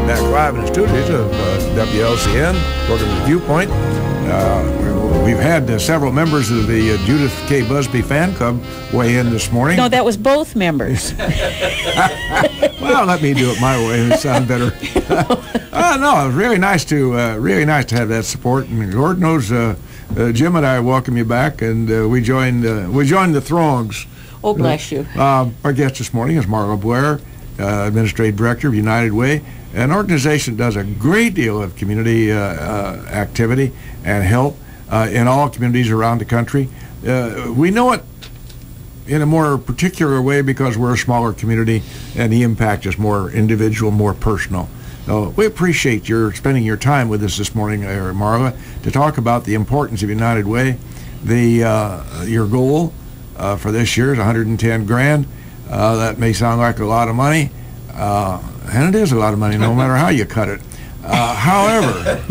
Back live in the studios of WLCN, working with Viewpoint. We've had several members of the Judith K. Busby fan club weigh in this morning. No, that was both members. Well, let me do it my way. It sounds better. No, it was really nice to have that support. And Lord knows, Jim and I welcome you back, and we joined the throngs. Oh, bless you. Our guest this morning is Marla Blair, Administrative Director of United Way, an organization that does a great deal of community activity and help in all communities around the country. We know it in a more particular way because we're a smaller community and the impact is more individual, more personal. So we appreciate your spending your time with us this morning, Marla, to talk about the importance of United Way. Your goal for this year is 110 grand. That may sound like a lot of money, and it is a lot of money no matter how you cut it. However,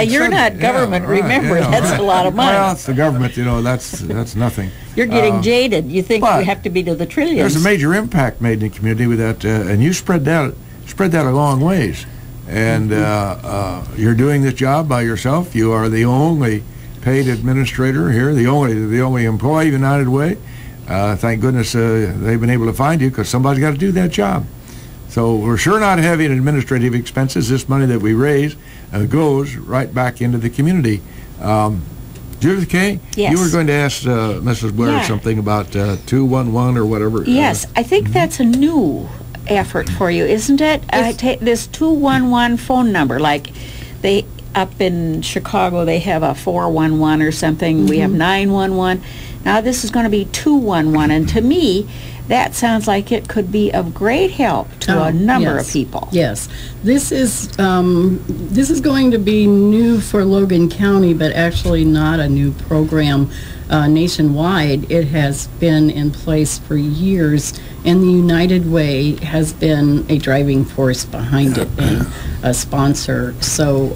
you're not government. Right, remember, that's a lot of money. Well, it's the government. That's nothing. You're getting jaded. You think you have to be to the trillions. There's a major impact made in the community with that, and you spread that a long ways. And you're doing this job by yourself. You are the only paid administrator here, the only employee of United Way. Thank goodness they've been able to find you, because somebody's got to do that job. So we're sure not heavy in administrative expenses. This money that we raise goes right back into the community. Judith K., yes. You were going to ask Mrs. Blair something about 211 or whatever. Yes, I think that's a new effort for you, isn't it? This 211 phone number, like they up in Chicago, they have a 411 or something. We have 911. Now this is going to be 211, and to me, that sounds like it could be of great help to a number of people. Yes, this is going to be new for Logan County, but actually not a new program nationwide. It has been in place for years, and the United Way has been a driving force behind it and a sponsor. So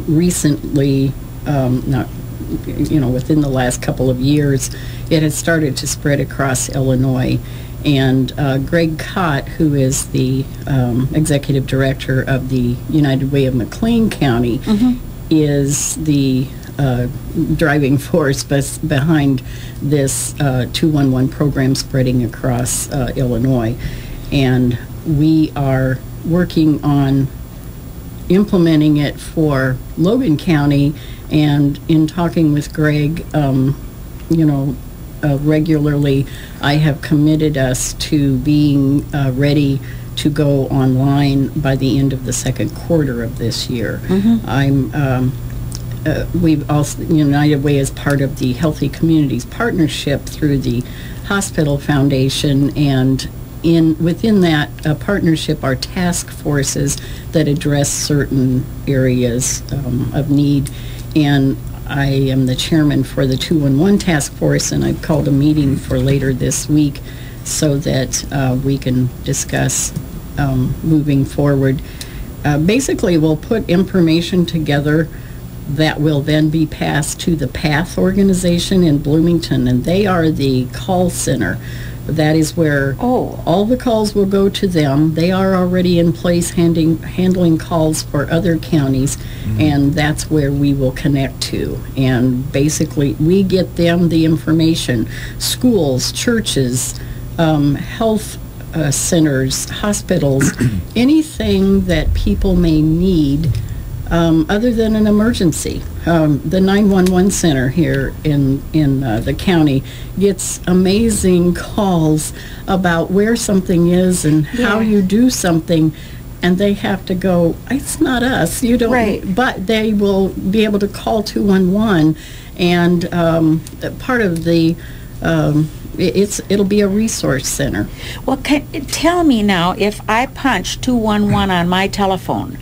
recently, within the last couple of years, it has started to spread across Illinois. And Greg Cott, who is the executive director of the United Way of McLean County, is the driving force behind this 211 program spreading across Illinois. And we are working on implementing it for Logan County, and in talking with Greg, regularly, I have committed us to being ready to go online by the end of the second quarter of this year. We've also, United Way is part of the Healthy Communities Partnership through the Hospital Foundation, and within that partnership are task forces that address certain areas of need. And I am the chairman for the 211 task force, and I've called a meeting for later this week so that we can discuss moving forward. Basically, we'll put information together that will then be passed to the PATH organization in Bloomington, and they are the call center. That is where all the calls will go to them. They are already in place handling calls for other counties, and that's where we will connect to. And basically, we get them the information. Schools, churches, health centers, hospitals, anything that people may need other than an emergency. The 911 center here in the county gets amazing calls about where something is and how you do something, and they have to go, it's not us, you don't, but they will be able to call 211, and part of the it'll be a resource center. Well, tell me now, if I punch 211 on my telephone,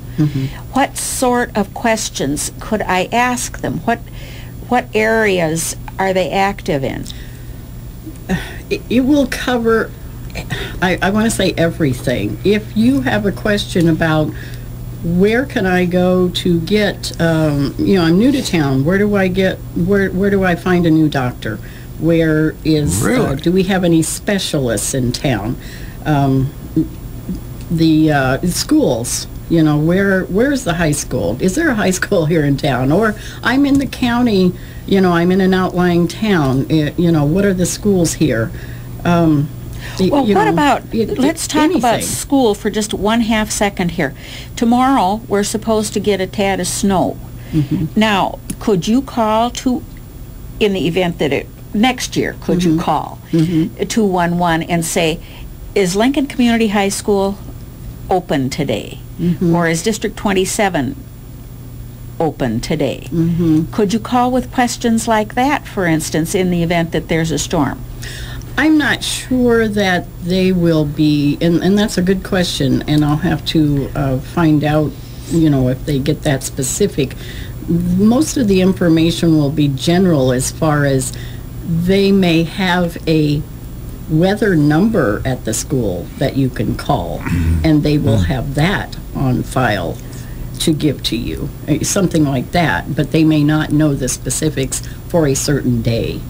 what sort of questions could I ask them? What areas are they active in? It will cover, I want to say everything. If you have a question about where can I go to get, I'm new to town, where do I find a new doctor? Where is, do we have any specialists in town? The schools. You know, where's the high school? Is there a high school here in town? Or I'm in the county, you know, I'm in an outlying town. You know, what are the schools here? Well, what about, let's talk about anything. school for just 1/2 second here. Tomorrow, we're supposed to get a tad of snow. Now, could you call in the event that next year, could you call 211 and say, is Lincoln Community High School open today? Or is District 27 open today? Could you call with questions like that, for instance, in the event that there's a storm? I'm not sure that they will be, and that's a good question, and I'll have to find out, you know, if they get that specific. Most of the information will be general as far as they may have a weather number at the school that you can call, and they will have that on file to give to you, something like that, but they may not know the specifics for a certain day,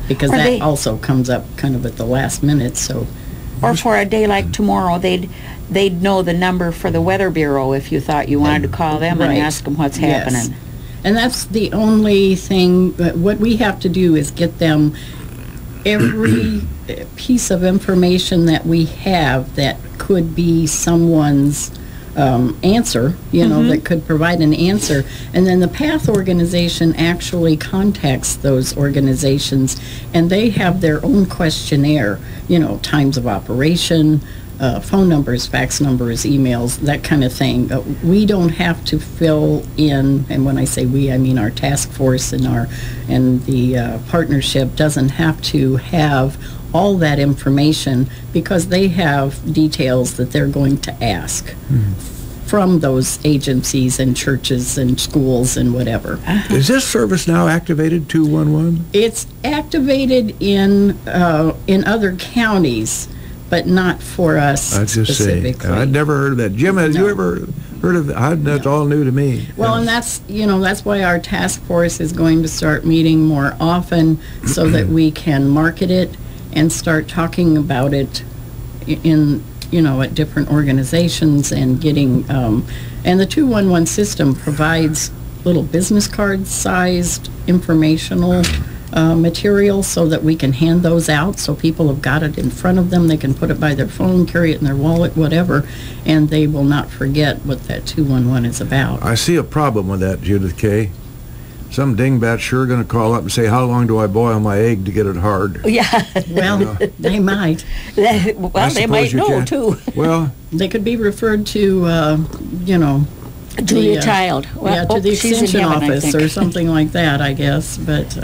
because that also comes up kind of at the last minute. So, or for a day like tomorrow, they'd know the number for the Weather Bureau if you thought you wanted to call them and ask them what's happening. And that's the only thing. What we have to do is get them every piece of information that we have that could be someone's answer, you know, that could provide an answer. And then the PATH organization actually contacts those organizations, and they have their own questionnaire, you know, times of operation, phone numbers, fax numbers, emails, that kind of thing. We don't have to fill in, and when I say we, I mean our task force and the partnership doesn't have to have all that information, because they have details that they're going to ask from those agencies and churches and schools and whatever. Is this service now activated, 211? It's activated in other counties, but not for us specifically. I'd never heard of that. Jim, have you ever heard of that? That's all new to me. Well, and that's why our task force is going to start meeting more often, so that we can market it and start talking about it in, you know, at different organizations, and getting, and the 211 system provides little business card sized informational material, so that we can hand those out, so people have got it in front of them. They can put it by their phone, carry it in their wallet, whatever, and they will not forget what that 211 is about. I see a problem with that, Judith K. Some dingbat sure going to call up and say, how long do I boil my egg to get it hard? Yeah. Well, they might. Well, they might know, too. Well, they could be referred to, you know, Julia Child. Well, to the extension office or something like that, I guess. But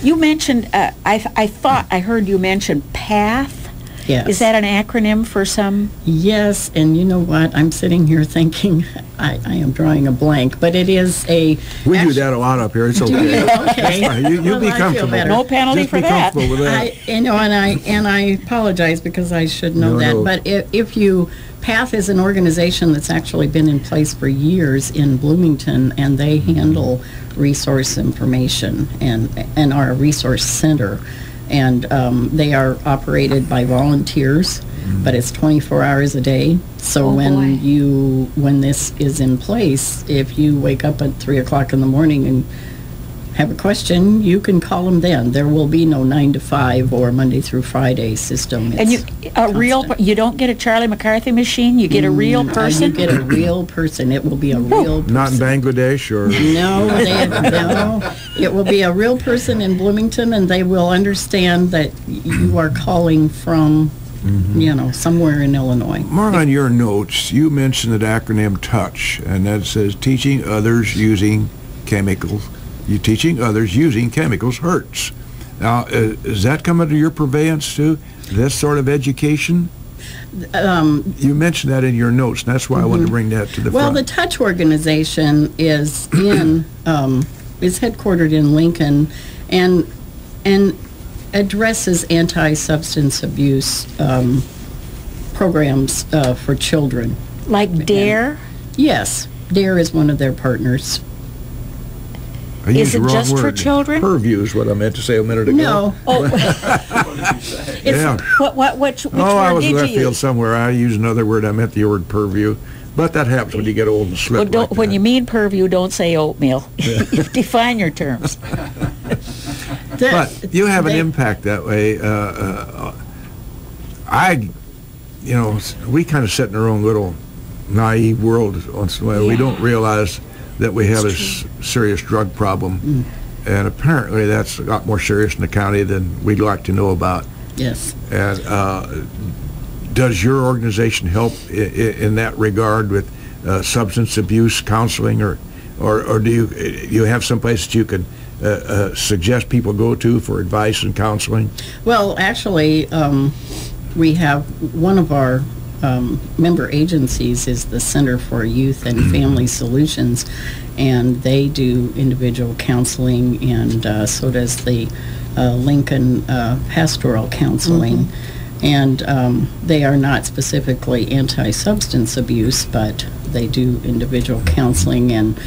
you mentioned, I thought I heard you mention PATH. Yes. Is that an acronym for some? Yes, and you know what? I'm sitting here thinking, I am drawing a blank, but it is a... We do that a lot up here. It's okay. Okay. You be comfortable. No penalty Just for be that. comfortable with that. You know, and I apologize, because I should know that. No. But if you... PATH is an organization that's actually been in place for years in Bloomington, and they handle resource information and are a resource center. And they are operated by volunteers, but it's 24 hours a day. So when this is in place, if you wake up at 3 o'clock in the morning and have a question, you can call them then. There will be no 9 to 5 or Monday through Friday system. And you don't get a Charlie McCarthy machine. You get a real person. You get a real person. It will be a real person. Not in Bangladesh or... No. It will be a real person in Bloomington, and they will understand that you are calling from, you know, somewhere in Illinois. Marla, on your notes, you mentioned the acronym TOUCH, and that says teaching others using chemicals. You teaching others using chemicals hurts. Now, is that coming to your purveyance too? This sort of education? You mentioned that in your notes, and that's why I wanted to bring that to the front. Well, the TOUCH organization is is headquartered in Lincoln, and addresses anti-substance abuse programs for children. Like DARE? Yes, DARE is one of their partners. Is it just for children? Purview is what I meant to say a minute ago. No. Oh. Yeah. Which I word was did left you field use? somewhere. I used another word. I meant the word purview. But that happens when you get old and slip. Well, like when that. you mean purview, don't say oatmeal. Define your terms. But you have an impact that way. We kind of sit in our own little naive world once in a while. Yeah. We don't realize that we have a serious drug problem. And apparently that's a lot more serious in the county than we'd like to know about. Yes. And does your organization help in that regard with substance abuse counseling, or do you have some place that you could suggest people go to for advice and counseling? Well, actually, we have one of our member agencies is the Center for Youth and Family Solutions, and they do individual counseling, and so does the Lincoln Pastoral Counseling. And they are not specifically anti-substance abuse, but they do individual counseling, and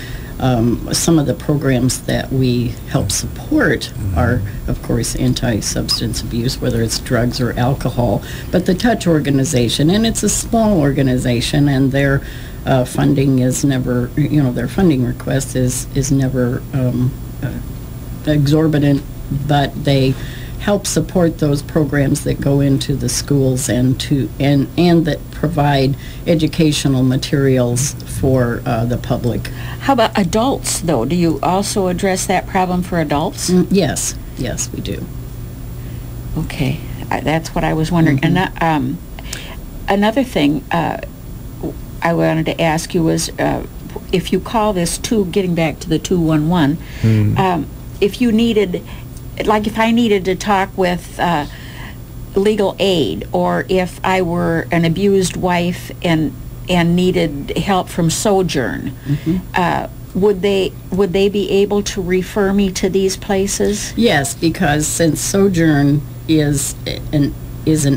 some of the programs that we help support are, of course, anti-substance abuse, whether it's drugs or alcohol. But the Touch organization, and it's a small organization, and their funding is never, their funding request is never exorbitant, but they help support those programs that go into the schools and that provide educational materials for the public. How about adults, though? Do you also address that problem for adults? Yes, we do. Okay, that's what I was wondering. And another thing I wanted to ask you was, if you call this getting back to the 211, if you needed, like if I needed to talk with legal aid, or if I were an abused wife and needed help from Sojourn, would they be able to refer me to these places? Yes, because since Sojourn is an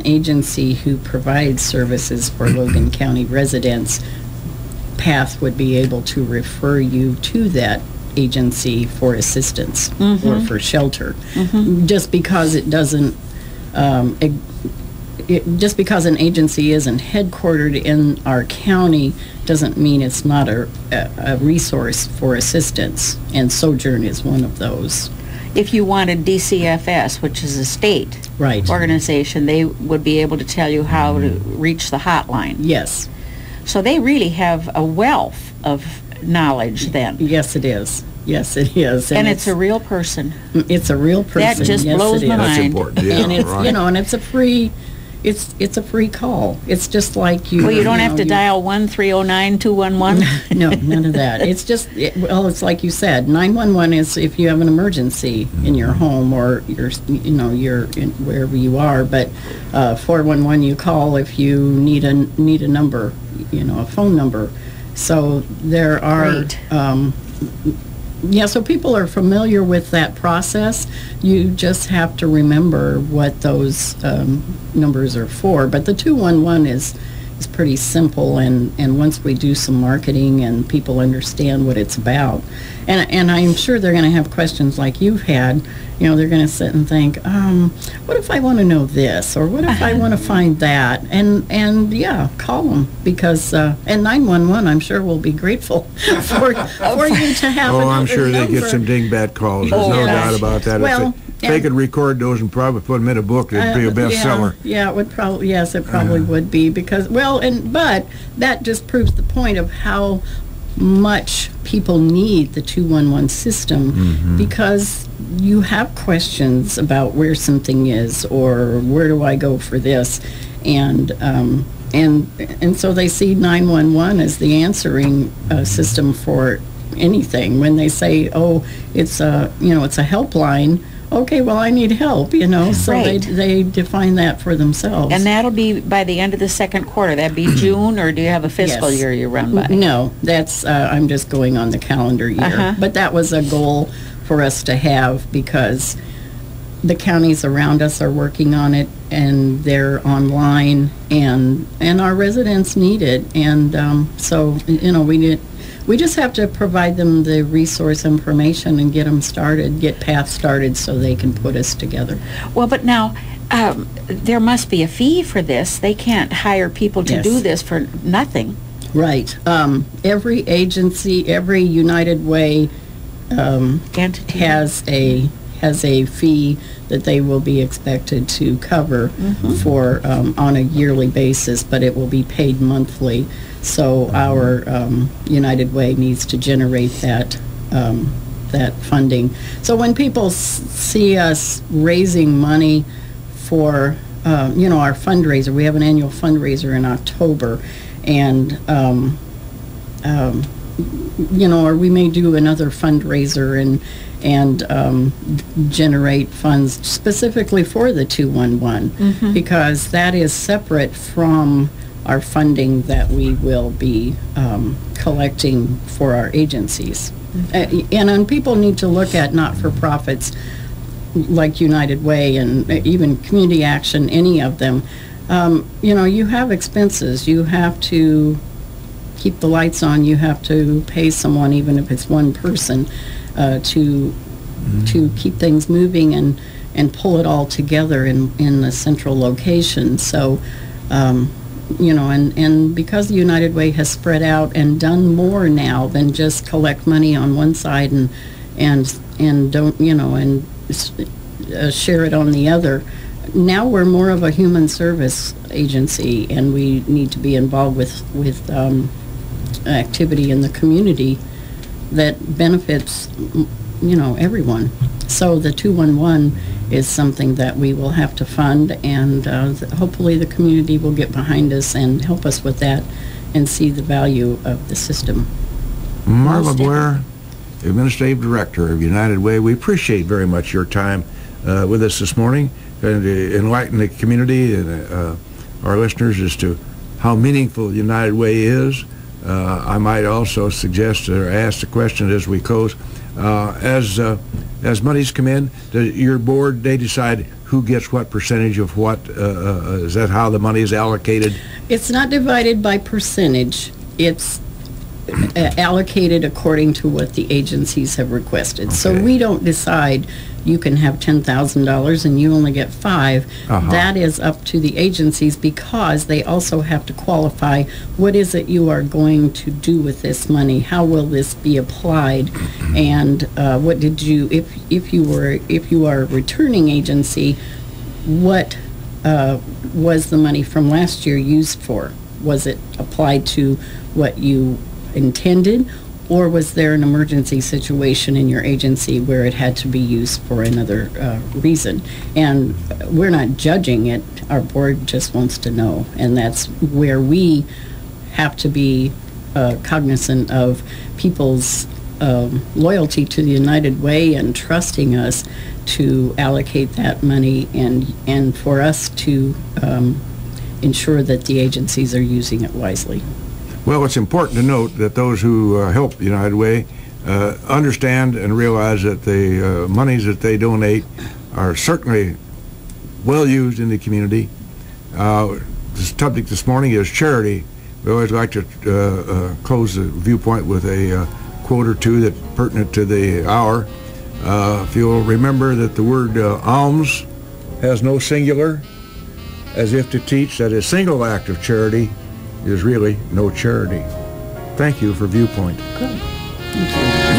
agency who provides services for Logan County residents, PATH would be able to refer you to that agency for assistance or for shelter. Just because it doesn't, just because an agency isn't headquartered in our county doesn't mean it's not a resource for assistance, and Sojourn is one of those. If you wanted DCFS, which is a state organization, they would be able to tell you how to reach the hotline. Yes. So they really have a wealth of knowledge then. Yes, it is. Yes, it is. And it's a real person. It's a real person. That just blows my mind. That's important. Yeah, and it's and it's a free. It's a free call. It's just like you. Well, you don't have to dial 1-309-211. No, none of that. It's just it's like you said. 911 is if you have an emergency in your home or you're in wherever you are. But 411 you call if you need a number, a phone number. So there are. So people are familiar with that process. You just have to remember what those numbers are for. But the 211 is pretty simple, and once we do some marketing and people understand what it's about, and I'm sure they're going to have questions like you've had. They're going to sit and think, what if I want to know this, or what if I want to find that, and call them, because and 911 I'm sure will be grateful for you to have. I'm sure they get some dingbat calls. There's no doubt about that. Well, if they could record those and probably put them in a book, it'd be a bestseller. Yeah, it would probably. Yes, it probably would be, because but that just proves the point of how much people need the 211 system, because you have questions about where something is, or where do I go for this, and so they see 911 as the answering system for anything. When they say, it's a helpline. Okay, well, I need help, so they define that for themselves. And that'll be by the end of the second quarter. That'd be June, or do you have a fiscal year you run by? No, that's, I'm just going on the calendar year. But that was a goal for us to have, because the counties around us are working on it, and they're online, and our residents need it. And so, we just have to provide them the resource information and get them started, get PATH started, so they can put us together. Well, but now, there must be a fee for this. They can't hire people to do this for nothing. Right. Every agency, every United Way Entity. has a fee that they will be expected to cover for on a yearly basis, but it will be paid monthly. So our United Way needs to generate that that funding. So when people see us raising money for our fundraiser, we have an annual fundraiser in October, and or we may do another fundraiser and generate funds specifically for the 211 because that is separate from our funding that we will be collecting for our agencies. And people need to look at not-for-profits like United Way and even Community Action, any of them. You have expenses. You have to keep the lights on. You have to pay someone, even if it's one person, to keep things moving and pull it all together in a central location. So, and because the United Way has spread out and done more now than just collect money on one side and don't, and share it on the other, now we're more of a human service agency, and we need to be involved with activity in the community that benefits, everyone. So the 211 is something that we will have to fund, and hopefully the community will get behind us and help us with that and see the value of the system. Marla Blair, Administrative Director of United Way, we appreciate very much your time with us this morning and enlighten the community and our listeners as to how meaningful United Way is. I might also suggest or ask the question as we close, as monies come in, your board, they decide who gets what percentage of what? Is that how the money is allocated? It's not divided by percentage. It's allocated according to what the agencies have requested. Okay. So we don't decide you can have $10,000 and you only get $5,000. That is up to the agencies because they also have to qualify what is it you are going to do with this money, how will this be applied, and what did you, if you are a returning agency, what was the money from last year used for? Was it applied to what you intended, or was there an emergency situation in your agency where it had to be used for another reason? And we're not judging it. Our board just wants to know, and that's where we have to be cognizant of people's loyalty to the United Way and trusting us to allocate that money and for us to ensure that the agencies are using it wisely. Well, it's important to note that those who help United Way understand and realize that the monies that they donate are certainly well used in the community. The topic this morning is charity. We always like to close the viewpoint with a quote or two that's pertinent to the hour. If you'll remember that the word alms has no singular, as if to teach that a single act of charity is really no charity. Thank you for Viewpoint. Good. Thank you.